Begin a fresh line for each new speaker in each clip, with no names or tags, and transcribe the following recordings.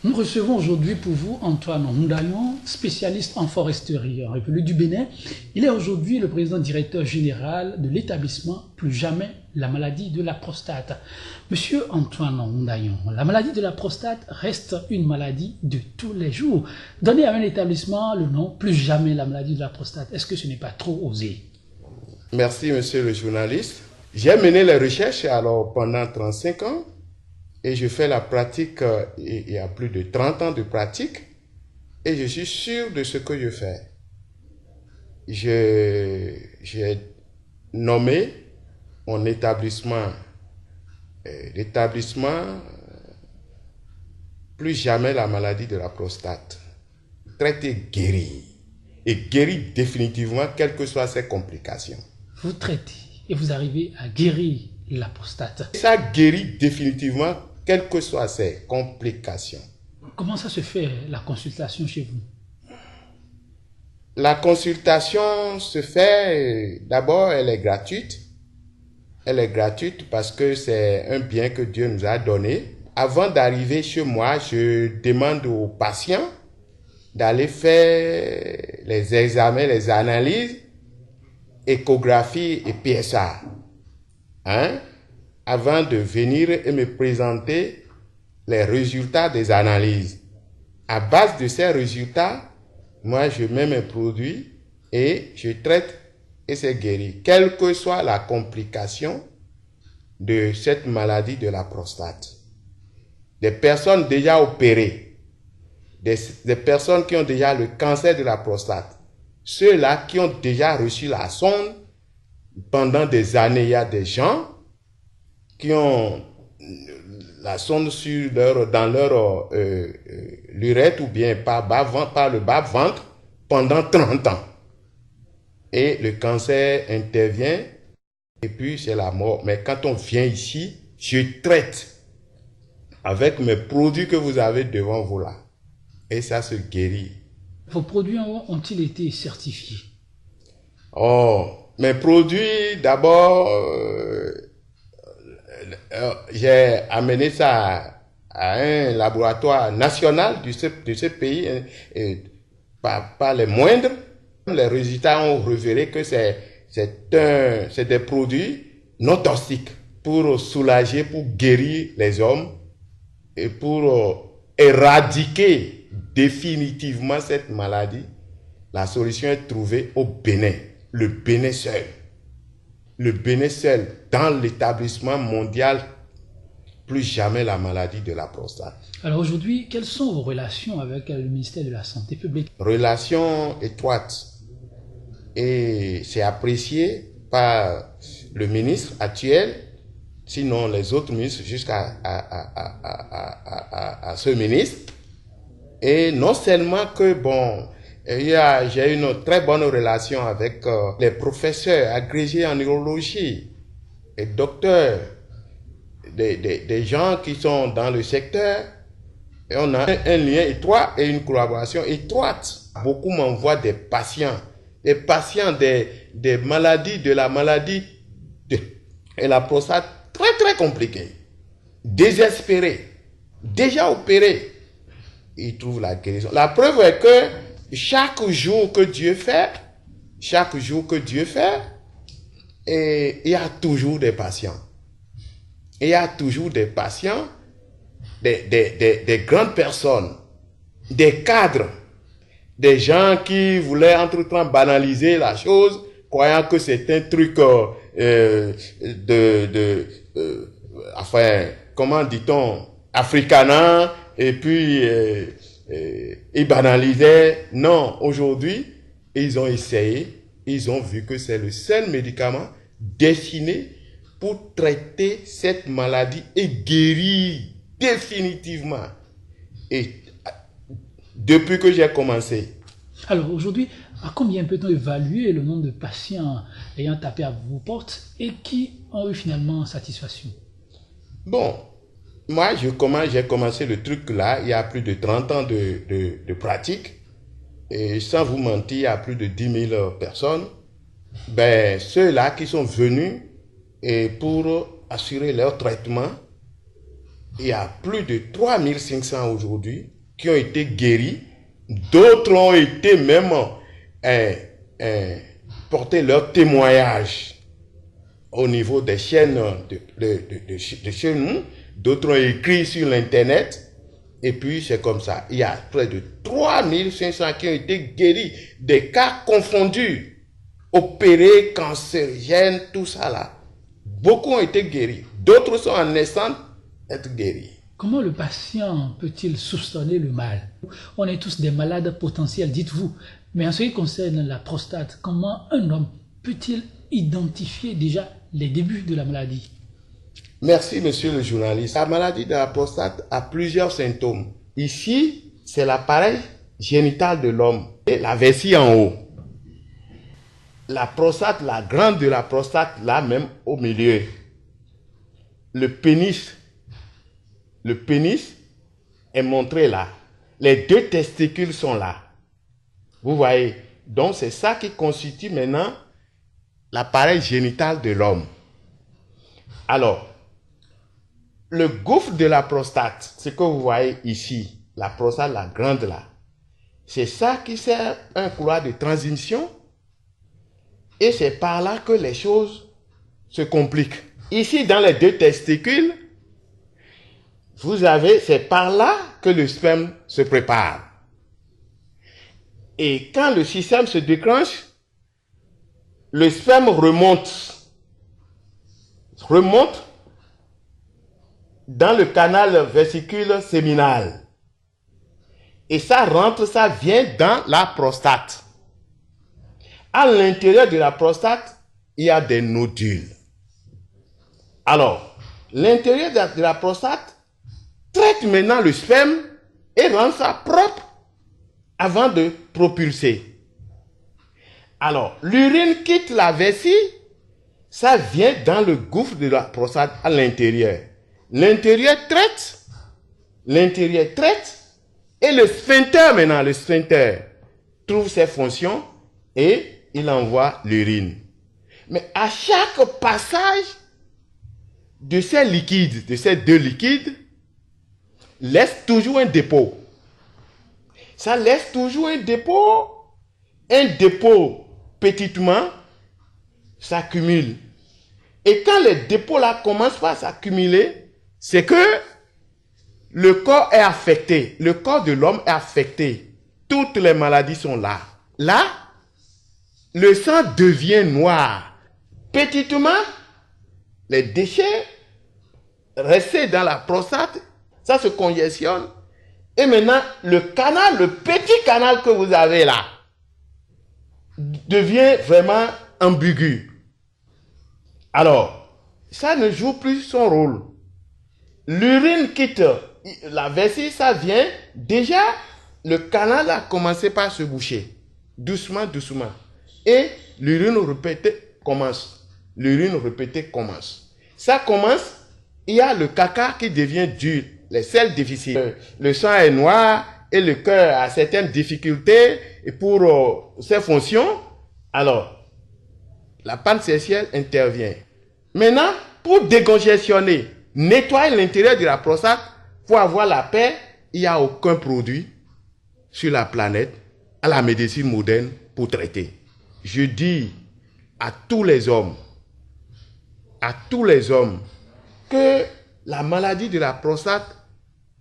Nous recevons aujourd'hui pour vous Antoine Ndayon, spécialiste en foresterie en République du Bénin. Il est aujourd'hui le président directeur général de l'établissement Plus Jamais la maladie de la prostate. Monsieur Antoine Ndayon, la maladie de la prostate reste une maladie de tous les jours. Donnez à un établissement le nom Plus Jamais la maladie de la prostate. Est-ce que ce n'est pas trop osé?
Merci, monsieur le journaliste. J'ai mené les recherches pendant 35 ans. Et je fais la pratique, il y a plus de 30 ans de pratique, et je suis sûr de ce que je fais. J'ai nommé mon établissement, l'établissement Plus Jamais la maladie de la prostate. Traité guéri, et guéri définitivement, quelles que soient ses complications.
Vous traitez et vous arrivez à guérir la prostate.
Ça guérit définitivement, quelles que soient ses complications.
Comment ça se fait, la consultation chez vous?
La consultation se fait, d'abord, elle est gratuite. Elle est gratuite parce que c'est un bien que Dieu nous a donné. Avant d'arriver chez moi, je demande aux patients d'aller faire les examens, les analyses, échographie et PSA. Avant de venir et me présenter les résultats des analyses. À base de ces résultats, moi je mets mes produits et je traite et c'est guéri. Quelle que soit la complication de cette maladie de la prostate. Des personnes déjà opérées, des personnes qui ont déjà le cancer de la prostate, ceux-là qui ont déjà reçu la sonde pendant des années, il y a des gens qui ont la sonde dans leur lurette ou bien par le bas-ventre pendant 30 ans. Et le cancer intervient et puis c'est la mort. Mais quand on vient ici, je traite avec mes produits que vous avez devant vous là. Et ça se guérit.
Vos produits ont-ils été certifiés?
Oh, mes produits, d'abord... j'ai amené ça à un laboratoire national de ce pays, pas les moindres. Les résultats ont révélé que c'est des produits non toxiques pour soulager, pour guérir les hommes et pour éradiquer définitivement cette maladie. La solution est trouvée au Bénin, le Bénin seul. Le Bénin seul, dans l'établissement mondial, Plus Jamais la maladie de la prostate.
Alors aujourd'hui, quelles sont vos relations avec le ministère de la Santé publique?
Relations étroites. Et c'est apprécié par le ministre actuel, sinon les autres ministres jusqu'à ce ministre. Et non seulement que, j'ai une très bonne relation avec les professeurs agrégés en neurologie et docteurs, des gens qui sont dans le secteur. Et on a un lien étroit et une collaboration étroite. Beaucoup m'envoient des patients des maladies, de la maladie et la prostate très très compliquée, désespérés, déjà opérés. Ils trouvent la guérison. La preuve est que chaque jour que Dieu fait, et il y a toujours des patients. Il y a toujours des patients, des grandes personnes, des cadres, des gens qui voulaient entre-temps banaliser la chose, croyant que c'est un truc comment dit-on, africanin, et puis ils banalisaient. Non, aujourd'hui, ils ont essayé, ils ont vu que c'est le seul médicament destiné pour traiter cette maladie et guérir définitivement. Et depuis que j'ai commencé.
Alors aujourd'hui, à combien peut-on évaluer le nombre de patients ayant tapé à vos portes et qui ont eu finalement satisfaction?
Bon, moi j'ai commencé le truc là, il y a plus de 30 ans de pratique. Et sans vous mentir, il y a plus de 10 000 personnes. Ceux-là qui sont venus et pour assurer leur traitement, il y a plus de 3500 aujourd'hui qui ont été guéris. D'autres ont été même porter leur témoignage au niveau des chaînes de chez nous. D'autres ont écrit sur l'internet. Et puis c'est comme ça. Il y a près de 3500 qui ont été guéris. Des cas confondus. Opérés, cancérigènes, tout ça là. Beaucoup ont été guéris. D'autres sont en naissance d'être guéris.
Comment le patient peut-il soupçonner le mal? On est tous des malades potentiels, dites-vous. Mais en ce qui concerne la prostate, comment un homme peut-il identifier déjà les débuts de la maladie?
Merci, monsieur le journaliste. La maladie de la prostate a plusieurs symptômes. Ici, c'est l'appareil génital de l'homme et la vessie en haut. La prostate, la glande de la prostate, là même au milieu. Le pénis est montré là. Les deux testicules sont là. Vous voyez? Donc c'est ça qui constitue maintenant l'appareil génital de l'homme. Alors, le gouffre de la prostate, ce que vous voyez ici, la prostate, la glande là, c'est ça qui sert un couloir de transmission et c'est par là que les choses se compliquent. Ici, dans les deux testicules, vous avez, c'est par là que le sperme se prépare. Et quand le système se déclenche, le sperme remonte dans le canal vésicule séminal. Et ça rentre, ça vient dans la prostate. À l'intérieur de la prostate, il y a des nodules. Alors, l'intérieur de la prostate traite maintenant le sperme et rend ça propre avant de propulser. Alors, l'urine quitte la vessie, ça vient dans le gouffre de la prostate à l'intérieur. L'intérieur traite, et le sphincter maintenant, le sphincter trouve ses fonctions et il envoie l'urine. Mais à chaque passage de ces liquides, de ces deux liquides, laisse toujours un dépôt. Ça laisse toujours un dépôt petitement s'accumule. Et quand les dépôts là commencent à s'accumuler, c'est que le corps est affecté. Le corps de l'homme est affecté. Toutes les maladies sont là. Là, le sang devient noir. Petitement, les déchets restés dans la prostate, ça se congestionne. Et maintenant, le petit canal que vous avez là, devient vraiment ambigu. Alors, ça ne joue plus son rôle. L'urine quitte la vessie, ça vient. Déjà, le canal a commencé par se boucher. Doucement, doucement. Et l'urine répétée commence. Ça commence, il y a le caca qui devient dur. Les selles difficiles. Le sang est noir et le cœur a certaines difficultés pour ses fonctions. Alors, la panne sexuelle intervient. Maintenant, pour décongestionner, nettoyer l'intérieur de la prostate, pour avoir la paix, il n'y a aucun produit sur la planète, à la médecine moderne, pour traiter. Je dis à tous les hommes, que la maladie de la prostate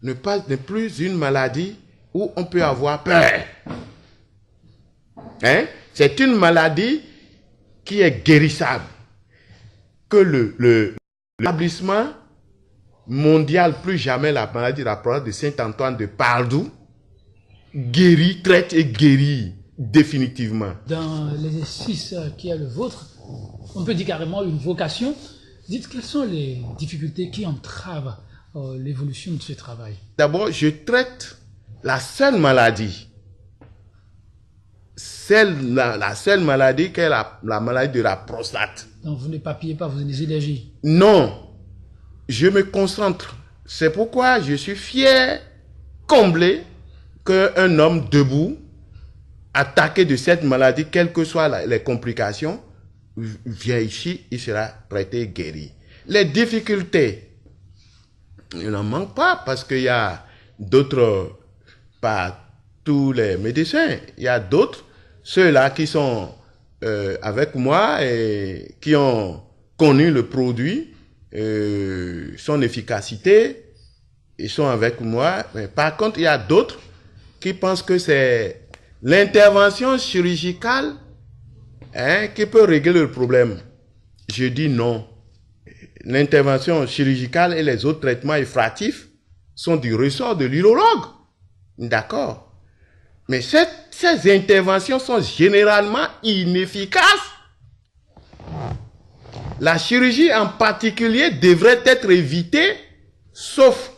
n'est plus une maladie où on peut avoir peur. C'est une maladie qui est guérissable. Que l'établissement mondial, plus jamais la maladie de la prostate de Saint-Antoine de Padoue, traite et guérit définitivement.
Dans l'exercice qui est le vôtre, on peut dire carrément une vocation. Dites quelles sont les difficultés qui entravent l'évolution de ce travail.
D'abord, je traite la seule maladie. La seule maladie qui est la maladie de la prostate.
Donc vous n'éparpillez pas vos énergies.
Non, je me concentre. C'est pourquoi je suis fier, comblé, qu'un homme debout, attaqué de cette maladie, quelles que soient les complications, vient ici, il sera traité, guéri. Les difficultés, il n'en manque pas parce qu'il y a d'autres, pas tous les médecins, il y a d'autres, ceux-là qui sont avec moi et qui ont connu le produit, son efficacité, ils sont avec moi. Mais par contre, il y a d'autres qui pensent que c'est l'intervention chirurgicale qui peut régler le problème. Je dis non. L'intervention chirurgicale et les autres traitements effratifs sont du ressort de l'urologue. D'accord. Mais ces interventions sont généralement inefficaces. La chirurgie en particulier devrait être évitée, sauf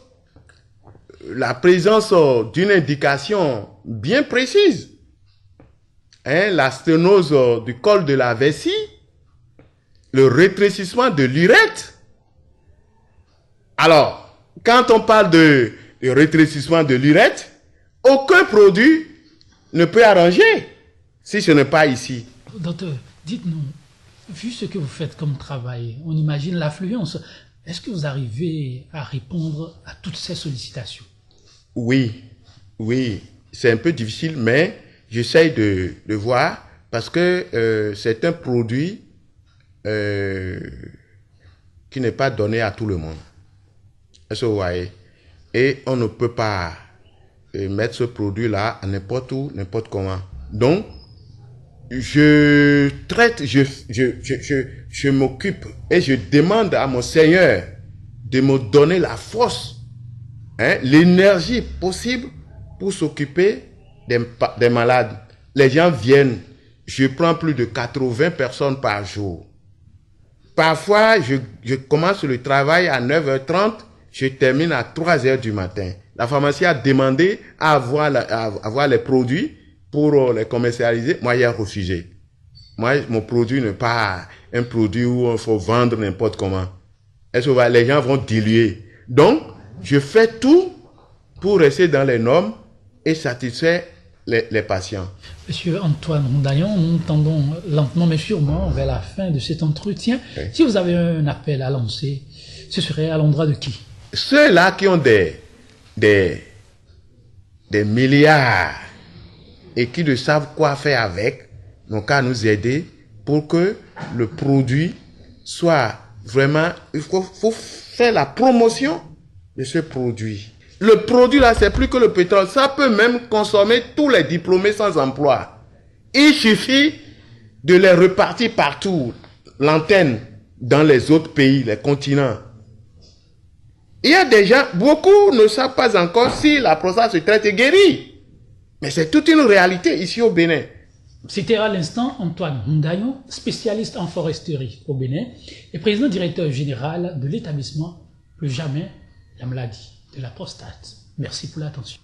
la présence d'une indication bien précise. La sténose du col de la vessie, le rétrécissement de l'urètre. Alors, quand on parle de rétrécissement de l'urètre, aucun produit ne peut arranger si ce n'est pas ici.
Docteur, dites-nous, vu ce que vous faites comme travail, on imagine l'affluence. Est-ce que vous arrivez à répondre à toutes ces sollicitations?
Oui, c'est un peu difficile, mais j'essaye de voir parce que c'est un produit qui n'est pas donné à tout le monde. Est-ce que vous voyez? Et on ne peut pas mettre ce produit-là à n'importe où, n'importe comment. Donc, je traite, je m'occupe et je demande à mon Seigneur de me donner la force, l'énergie possible pour s'occuper des malades. Les gens viennent, je prends plus de 80 personnes par jour. Parfois, je commence le travail à 9h30, je termine à 3h du matin. La pharmacie a demandé à avoir les produits pour les commercialiser. Moi, j'ai refusé. Moi, mon produit n'est pas un produit où il faut vendre n'importe comment. Est-ce que les gens vont diluer? Donc, je fais tout pour rester dans les normes et satisfaire les patients.
Monsieur Antoine Rondaillon, nous tendons lentement mais sûrement vers la fin de cet entretien. Oui. Si vous avez un appel à lancer, ce serait à l'endroit de qui?
Ceux-là qui ont des milliards et qui ne savent quoi faire avec, n'ont qu'à nous aider pour que le produit soit vraiment... Il faut faire la promotion de ce produit. Le produit là, c'est plus que le pétrole. Ça peut même consommer tous les diplômés sans emploi. Il suffit de les repartir partout. L'antenne dans les autres pays, les continents. Il y a des gens, beaucoup ne savent pas encore si la prostate se traite et guérit. Mais c'est toute une réalité ici au Bénin.
C'était à l'instant Antoine Rondaillon, spécialiste en foresterie au Bénin et président directeur général de l'établissement Plus jamais la maladie de la prostate. Merci pour l'attention.